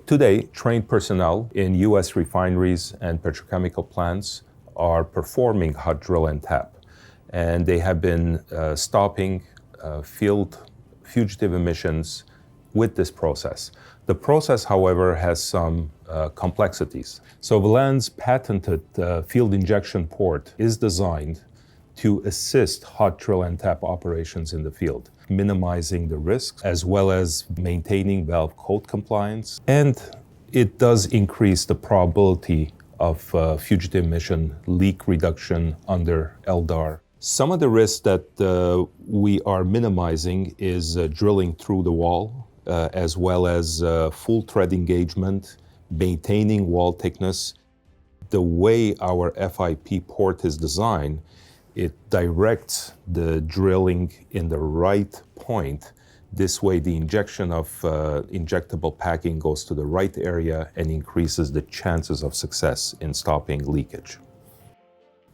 Today, trained personnel in U.S. refineries and petrochemical plants are performing hot drill and tap, and they have been stopping field fugitive emissions with this process. The process, however, has some complexities. So Velan's patented field injection port is designed to assist hot drill and tap operations in the field, minimizing the risks as well as maintaining valve code compliance. And it does increase the probability of fugitive emission leak reduction under LDAR. Some of the risks that we are minimizing is drilling through the wall, as well as full thread engagement, maintaining wall thickness. The way our FIP port is designed, it directs the drilling in the right point. This way, the injection of injectable packing goes to the right area and increases the chances of success in stopping leakage.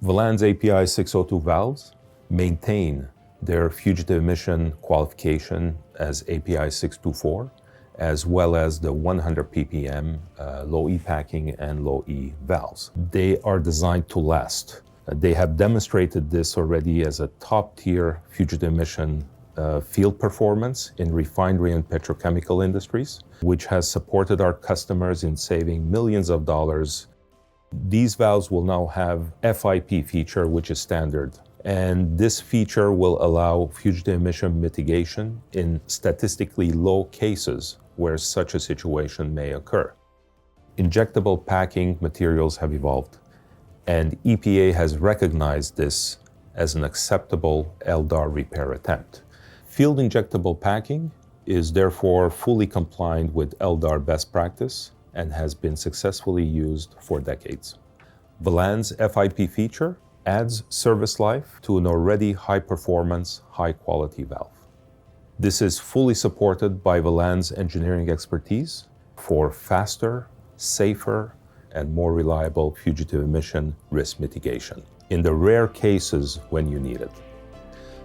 Velan's API 602 valves maintain their fugitive emission qualification as API 624, as well as the 100 ppm low E packing and low E valves. They are designed to last. They have demonstrated this already as a top-tier fugitive emission field performance in refinery and petrochemical industries, which has supported our customers in saving millions of dollars. These valves will now have FIP feature, which is standard. And this feature will allow fugitive emission mitigation in statistically low cases where such a situation may occur. Injectable packing materials have evolved, and EPA has recognized this as an acceptable LDAR repair attempt. Field injectable packing is therefore fully compliant with LDAR best practice and has been successfully used for decades. Velan's FIP feature adds service life to an already high-performance, high-quality valve. This is fully supported by Velan's engineering expertise for faster, safer, and more reliable fugitive emission risk mitigation in the rare cases when you need it.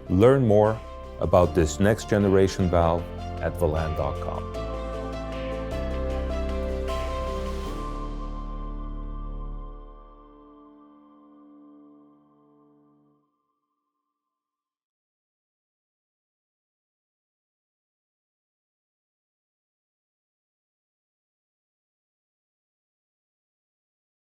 Learn more about this next generation valve at velan.com.